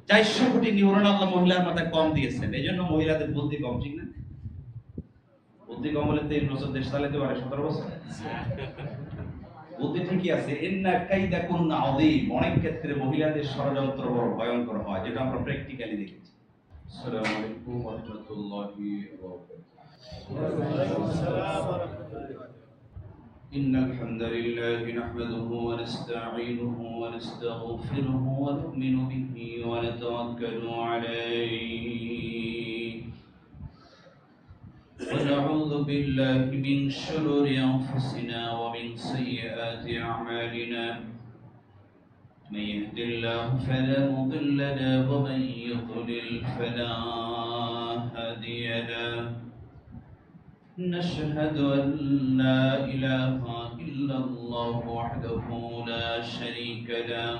400 কোটি নিউরন আল্লাহ মহিলার মাথায় কম দিয়েছেন, এই জন্য মহিলাদের বুদ্ধি কম, ঠিক না? বুদ্ধি কম হলে 23 বছর দেশ চালাতে পারে, 17 বছর বুদ্ধি ঠিকই আছে। ইন্না কাইদাকুন্না আযীম, অনেক ক্ষেত্রে মহিলাদের ষড়যন্ত্র বড় ভয়ঙ্কর হয়, যেটা আমরা প্র্যাকটিক্যালি দেখেছি। আসসালামু আলাইকুম ওয়া রাহমাতুল্লাহি ওয়া বারাকাতুহু। ইন্নাল হামদালিল্লাহি নাহমাদুহু ওয়া নাস্তাঈনুহু ওয়া নাস্তাগফিরুহু ওয়া নু'মিনু বিহি ওয়া নাতাওয়াক্কালু আলাইহি ونعوذ بالله من شرور أنفسنا ومن سيئات أعمالنا من يهد الله فلا مضل له ومن يضلل فلا هادي له نشهد أن لا إله إلا الله وحده لا شريك له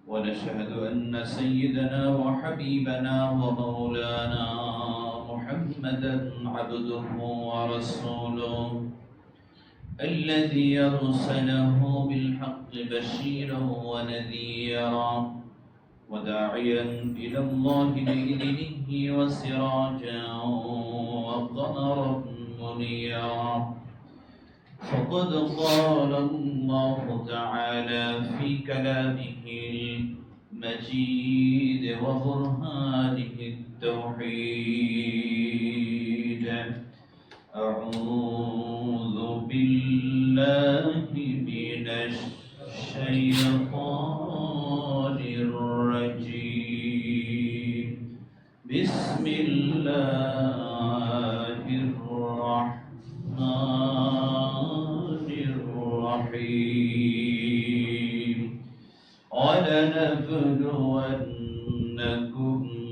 ونشهد أن سيدنا وحبيبنا ومولانا محمدا عبده ورسوله الذي أرسله بالحق بشيرا ونذيرا وداعيا إلى الله بإذنه وسراجا وقمرا منيرا فقد قال الله تعالى في كلامه المجيد وبرهانه التوحيد أعوذ بالله من الشيطان الرجيم بسم الله الرحمن الرحيم ولنبلونكم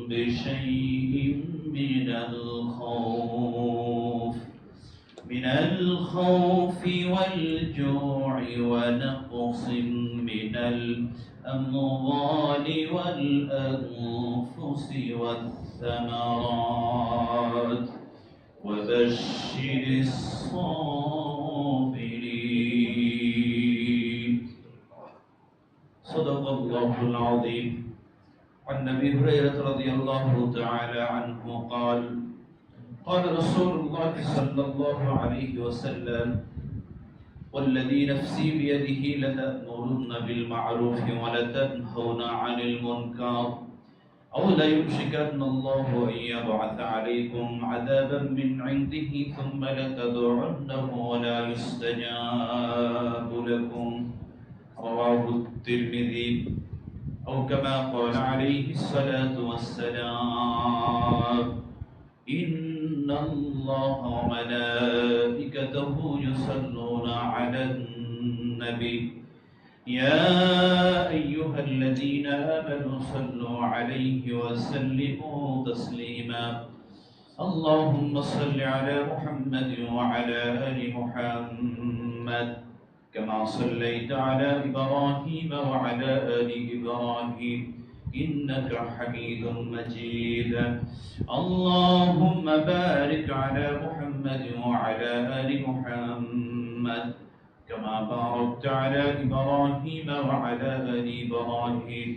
بشيء من الخوف والجوع ونقص من الأموال والأنفس والثمرات وبشر الصابرين صدق الله العظيم. عن أبي هريرة رضي الله تعالى عنه قال قال رسول الله صلى الله عليه وسلم والذي نفسي بيده لتأمرن بالمعروف ولتنهون عن المنكر أو ليوشكن الله أن يبعث عليكم عذابا من عنده ثم لتدعونه ولا يستجاب لكم رواه الترمذي أو كما قال عليه الصلاة والسلام إن الله وملائكته يصلون على النبي يا أيها الذين آمنوا صلوا عليه وسلموا تسليما اللهم صل على محمد وعلى آل محمد كما صليت على إبراهيم وعلى آل إبراهيم إنك حميد مجيد اللهم بارك على محمد وعلى آل محمد كما باركت على إبراهيم وعلى آل إبراهيم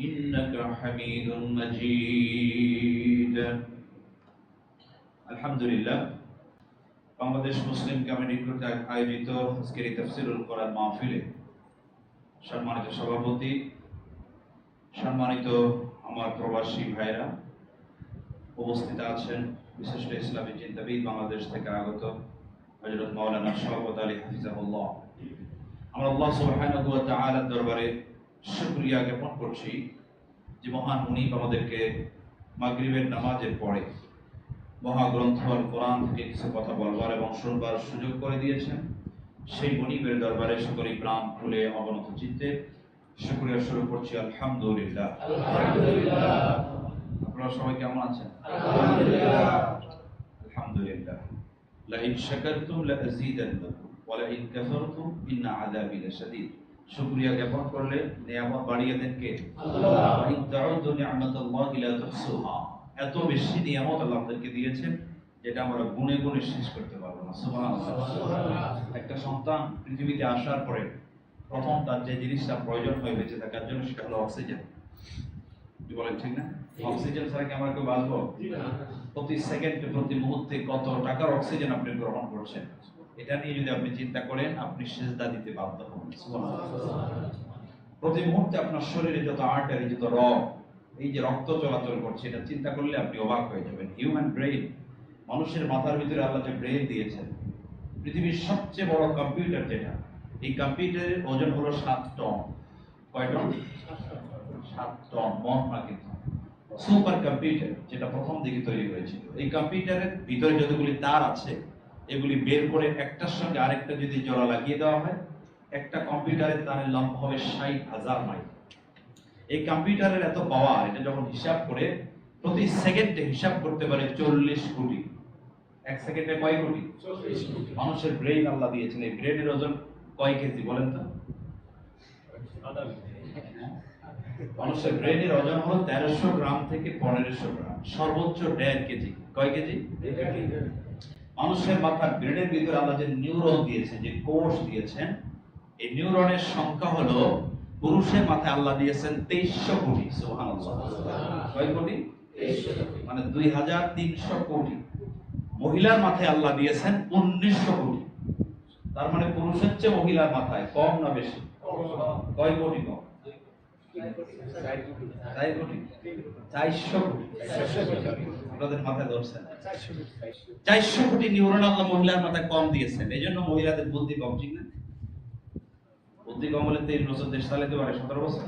إنك حميد مجيد الحمد لله বাংলাদেশ মুসলিম কমিটি কর্তৃক আয়োজিত আজকের এই তাফসীরুল কোরআন মাহফিলে সম্মানিত সভাপতি, সম্মানিত আমার প্রবাসী ভাইরা, উপস্থিত আছেন বিশিষ্ট ইসলামী চিন্তাবিদ বাংলাদেশ থেকে আগত হযরত মাওলানা শওকত আলী হাফিজাহুল্লাহ। আমরা আল্লাহ সুবহানাহু ওয়া তাআলার দরবারে শুকরিয়া জ্ঞাপন করছি যে মহান মুনিব আমাদেরকে মাগরিবের নামাজের পরে মহাগ্রন্থ আল কোরআন থেকে কিছু কথা বলবার এবং শুনবার সুযোগ করে দিয়েছেন। সেই মুনিবের দরবারে সকলেই প্রাণ খুলে অবনত চিত্তে শুকরিয়া শুরু করছি। আলহামদুলিল্লাহ। আপনারা সবাই কেমন আছেন? আলহামদুলিল্লাহ। লাইন শাকারতুম লাযীদান্নাকুম ওয়া লাইন কাফারতুম ইন্না আযাবি লাশাদীদ। শুকরিয়া জ্ঞাপন করলে নিয়ামত বাড়িয়ে দেন কে? আল্লাহ। ইন তাউদু নি'মাতাল্লাহি লা তুহসুহা। এত বেশি নিয়ামত আল্লাহ আমাদেরকে দিয়েছেন যেটা আমরা গুণে গুণে শেষ করতে পারবো না। সুবহানাল্লাহ। একটা সন্তান পৃথিবীতে আসার পরে প্রথম তার যে জিনিসটা প্রয়োজন হয় বেঁচে থাকার জন্য সেটা হলো অক্সিজেন। কি বলেন ঠিক না? অক্সিজেন ছাড়া কি আমরা কেউ বাঁচবো? প্রতি সেকেন্ডে প্রতি মুহূর্তে কত টাকার অক্সিজেন আপনি গ্রহণ করছেন, এটা নিয়ে যদি আপনি চিন্তা করেন আপনি সিজদা দিতে বাধ্য হবেন। প্রতি মুহূর্তে আপনার শরীরে যত আর্টারি, যত এই যে রক্ত চলাচল করছে, এটা চিন্তা করলে আপনি অবাক হয়ে যাবেন। হিউম্যান ব্রেইন, মানুষের মাথার ভিতরে আল্লাহ যে ব্রেইন দিয়েছেন, পৃথিবীর সবচেয়ে বড় কম্পিউটার যেটা, এই কম্পিউটারের ওজন হলো 7 টন। কয় টন? 7 টন। মন না কিন্তু সুপার কম্পিউটার যেটা প্রথম দিকে তৈরি হয়েছিল, এই কম্পিউটারের ভিতরে যতগুলি তার আছে এগুলি বের করে একটার সঙ্গে আরেকটা যদি জোড়া লাগিয়ে দেওয়া হয়, একটা কম্পিউটারের তারের লম্বা হবে 60,000 মাইল। এই কম্পিউটারের এত পাওয়ার, এটা যখন হিসাব করে প্রতি সেকেন্ডে হিসাব করতে পারে 40 কোটি। এক সেকেন্ডে কয় কোটি? 40 কোটি। মানুষের ব্রেইন আল্লাহ দিয়েছেন, এই ব্রেইনের ওজন কয় কেজি বলেন তো? মানুষের ব্রেইনের ওজন হলো 1300 গ্রাম থেকে 1500 গ্রাম, সর্বোচ্চ 1.5 কেজি। কয় কেজি? মানুষের মাথার ব্রেনের ভিতরে আল্লাহ যে নিউরন দিয়েছেন, যে কোষ দিয়েছেন, এই নিউরনের সংখ্যা হলো, পুরুষের মাথায় আল্লাহ দিয়েছেন 2300 কোটি। সুবহানাল্লাহ। কয় কোটি? 2300 কোটি, মানে 2300 কোটি। মহিলার মাথায় আল্লাহ দিয়েছেন 1900 কোটি। তার মানে পুরুষের চেয়ে মহিলার মাথায় কম না বেশি? কয় কোটি কম? 4 কোটি। 400 কোটি। আপনাদের মাথায় ধরছেন 400 কোটি নিউরন আল্লাহ মহিলার মাথায় কম দিয়েছেন। এই জন্য মহিলাদের বুদ্ধি কম, ঠিক না? বুদ্ধি কম হলে 23 বছর দেশ চালাতে পারে, 17 বছর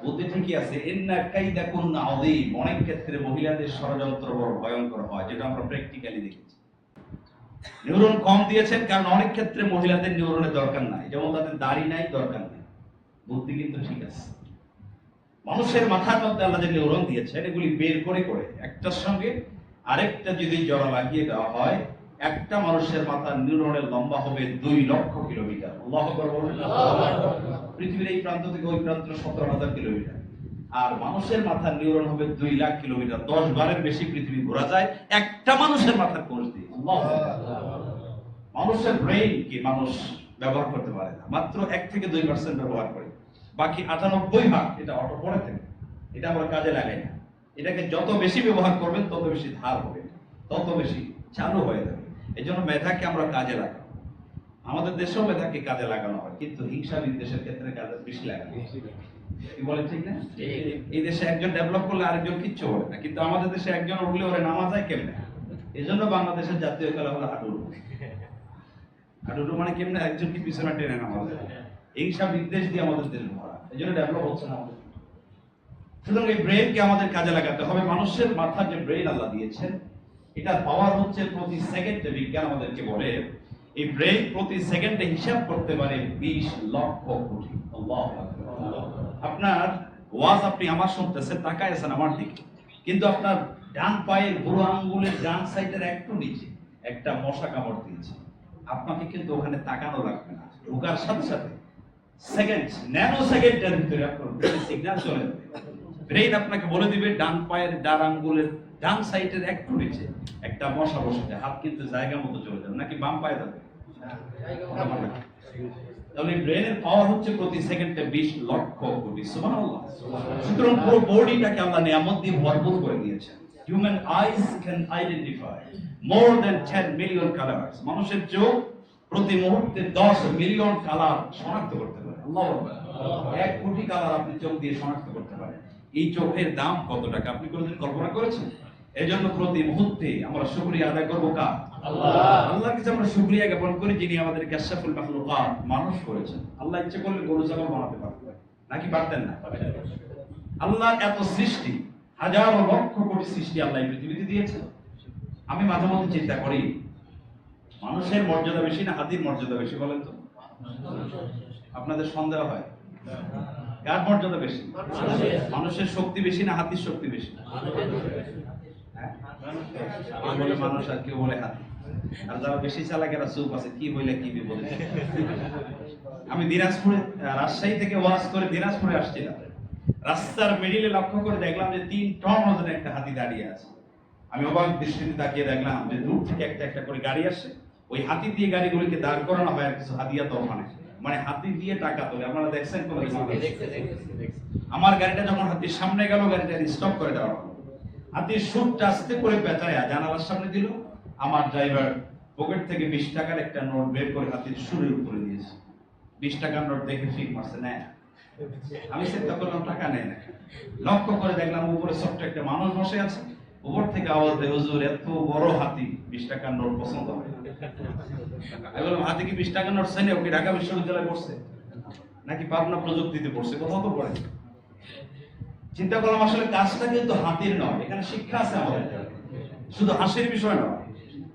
বুদ্ধি ঠিকই আছে। ইন্না কাইদাকুন্না আযীম। অনেক ক্ষেত্রে মহিলাদের ষড়যন্ত্র বড় ভয়ঙ্কর হয়, যেটা আমরা প্র্যাকটিক্যালি দেখেছি। নিউরন কম দিয়েছেন কারণ অনেক ক্ষেত্রে মহিলাদের নিউরনের দরকার নাই, যেমন তাদের দাড়ি নাই, দরকার নেই। বুদ্ধি কিন্তু ঠিক আছে। মানুষের মাথার মধ্যে আল্লাহ যে নিউরন দিয়েছেন, এগুলি বের করে করে একটার সঙ্গে আরেকটা যদি জোড়া লাগিয়ে দেওয়া হয়, একটা মানুষের মাথার নিউরনের লম্বা হবে 2 লক্ষ কিলোমিটার। আল্লাহু আকবার বলেন। পৃথিবীর এই প্রান্ত থেকে ওই প্রান্ত 17,000 কিলোমিটার। আর মানুষের মাথার নিউরন হবে 2 লাখ কিলোমিটার। 10 বারের বেশি পৃথিবী ঘোরা যায় একটা মানুষের মাথার কোষ দিয়ে। আল্লাহু আকবার। মানুষের ব্রেইন কি মানুষ ব্যবহার করতে পারে না, মাত্র 1 থেকে 2% ব্যবহার করে। বাকি 98 ভাগ এটা অটো পড়ে থাকে, এটা আমরা কাজে লাগাই না। এটাকে যত বেশি ব্যবহার করবেন তত বেশি ধার হবে, তত বেশি চালু হয়ে যাবে। এই জন্য মেধাকে আমরা কাজে লাগাই। আমাদের দেশেও মেধাকে কাজে লাগানো হয়, কিন্তু হিংসা বিদ্বেষের ক্ষেত্রে কাজে বেশি লাগানো হয়। কি বলেন ঠিক না? এই দেশে একজন ডেভেলপ করলে আরেকজন কিচ্ছু হবে না, কিন্তু আমাদের দেশে একজন উঠলে ওরে নামা যায় কেমনে? এই জন্য বাংলাদেশের জাতীয় খেলা হলো হাডুডু। হাডুডু মানে কেমনে একজন কি পিছনে টেনে নামা যায়। হিংসা বিদ্বেষ দিয়ে আমাদের দেশ ভরা, এই জন্য ডেভেলপ হচ্ছে না আমাদের। সুতরাং এই ব্রেইনকে আমাদের কাজে লাগাতে হবে। মানুষের মাথার যে ব্রেইন আল্লাহ দিয়েছেন, এটার পাওয়ার হচ্ছে প্রতি সেকেন্ডে, বিজ্ঞান আমাদেরকে বলে, এই ব্রেইন প্রতি সেকেন্ডে হিসাব করতে পারে 20 লক্ষ কোটি। আল্লাহু আকবার। আপনার ওয়াজ আপনি আমার শুনতেছেন, তাকায় আছেন আমার দিকে, কিন্তু আপনার ডান পায়ের বুড়ো আঙ্গুলের ডান সাইডের একটু নিচে একটা মশা কামড় দিয়েছে। আপনাকে কিন্তু ওখানে তাকানো লাগবে না, ঢোকার সাথে সাথে সেকেন্ড, ন্যানো সেকেন্ডের ভিতরে আপনার সিগন্যাল চলে যাবে। ব্রেইন আপনাকে বলে দিবে ডান পায়ের ডান আঙ্গুলের ডান সাইডের একটু নিচে একটা মশা বসেছে, হাত কিন্তু জায়গা মতো চলে যাবে, নাকি বাম পায়ে যাবে? তাহলে ব্রেইনের পাওয়ার হচ্ছে প্রতি সেকেন্ডে 20 লক্ষ কোটি। সুবহানাল্লাহ। সুতরাং পুরো বডিটাকে আল্লাহ নিয়ামত দিয়ে ভরপুর করে দিয়েছেন। Human ice can identify more than 10 million colours. মানুষের চোখ প্রতি মুহূর্তে 10 মিলিয়ন কালার শনাক্ত করতে পারে। আল্লাহু আকবার। 1 কোটি কালার আপনি চোখ দিয়ে শনাক্ত করতে পারেন। এই চোখের দাম কত টাকা আপনি কোনদিন কল্পনা করেছেন? এজন্য প্রতি মুহূর্তে আমরা শুকরিয়া আদায় করব কার? আল্লাহ। আল্লাহর কাছে আমরা শুকরিয়া জ্ঞাপন করি, যিনি আমাদের কাশফুল মাখলুকাত মানুষ করেছেন। আল্লাহ ইচ্ছে করলে গরু ছাগল বানাতে পারতেন, নাকি পারতেন না? আল্লাহ এত সৃষ্টি, হাজার লক্ষ কোটি সৃষ্টি আল্লাহ এই পৃথিবীতে দিয়েছেন। আমি মাঝে মধ্যে চিন্তা করি, মানুষের মর্যাদা বেশি না হাতির মর্যাদা বেশি বলেন তো? আপনাদের সন্দেহ হয় কার মর্যাদা বেশি? মানুষের শক্তি বেশি না হাতির শক্তি বেশি? কেউ বলে মানুষ আর কেউ বলে হাতি। আর যারা বেশি চালাক এরা চুপ আছে, কি বলে কি বিপদে। আমি দিনাজপুরে, রাজশাহী থেকে ওয়াজ করে দিনাজপুরে আসছিলাম, রাস্তার মিডিলে লক্ষ্য করে দেখলাম যে 3 টন ওজনের একটা হাতি দাঁড়িয়ে আছে। আমি অবাক দৃষ্টিতে তাকিয়ে দেখলাম যে দূর থেকে একটা একটা করে গাড়ি আসে, ওই হাতি দিয়ে গাড়িগুলিকে দাঁড় করানো হয় আর কিছু হাদিয়া তো মানে হাতি দিয়ে টাকা তোলে। আপনারা দেখছেন কোন? আমার গাড়িটা যখন হাতির সামনে গেল, গাড়িটা স্টপ করে দেওয়া হলো। হাতির সুরটা আস্তে করে পেঁচায়া জানালার সামনে দিল। আমার ড্রাইভার পকেট থেকে 20 টাকার একটা নোট বের করে হাতির সুরের উপরে দিয়েছে। 20 টাকার নোট দেখে ফিক মারছে, নেয়। আমি চিন্তা করলাম টাকা নেয় না। লক্ষ্য করে দেখলাম উপরে ছোট্ট একটা মানুষ বসে আছে। উপর থেকে আওয়াজ দেয়, হুজুর এত বড় হাতি 20 টাকার নোট পছন্দ হয়। আমি বললাম, হাতি কি 20 টাকার নোট চাইলে ওকে ঢাকা বিশ্ববিদ্যালয়ে পড়ছে নাকি পাবনা প্রযুক্তিতে পড়ছে, কোথাও তো পড়ে। চিন্তা করলাম আসলে কাজটা কিন্তু হাতির নয়, এখানে শিক্ষা আছে আমাদের। শুধু হাসির বিষয় নয়,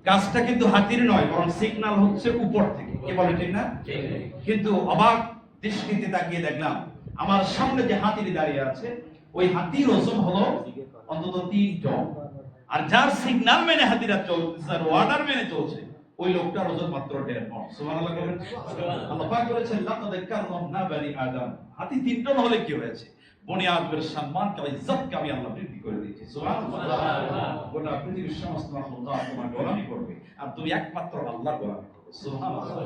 কাজটা কিন্তু হাতির নয়, বরং সিগন্যাল হচ্ছে উপর থেকে। কে বলে ঠিক না? কিন্তু অবাক দৃষ্টিতে তাকিয়ে দেখলাম আমার সামনে যে হাতিটি দাঁড়িয়ে আছে, ওই হাতির ওজন হলো অন্তত 3 টন। আর যার সিগন্যাল মেনে হাতিরা চলছে, যার অর্ডার মেনে চলছে, ওই লোকটার ওজন মাত্র 1.5 পন। সুবহানাল্লাহ বলেন। আল্লাহ পাক বলেছেন, লাকাদ কাররামনা বানি আদম। হাতি 3 টন হলে কি হয়েছে? বনি আদমের সম্মানকে, ইজ্জতকে আমি আল্লাহ বৃদ্ধি করে দিয়েছি। সুবহানাল্লাহ। গোটা পৃথিবীর সমস্ত মাখলুকাত তোমার গোলামি করবে, আর তুমি একমাত্র আল্লাহর গোলামি করবে। সুবহানাল্লাহ।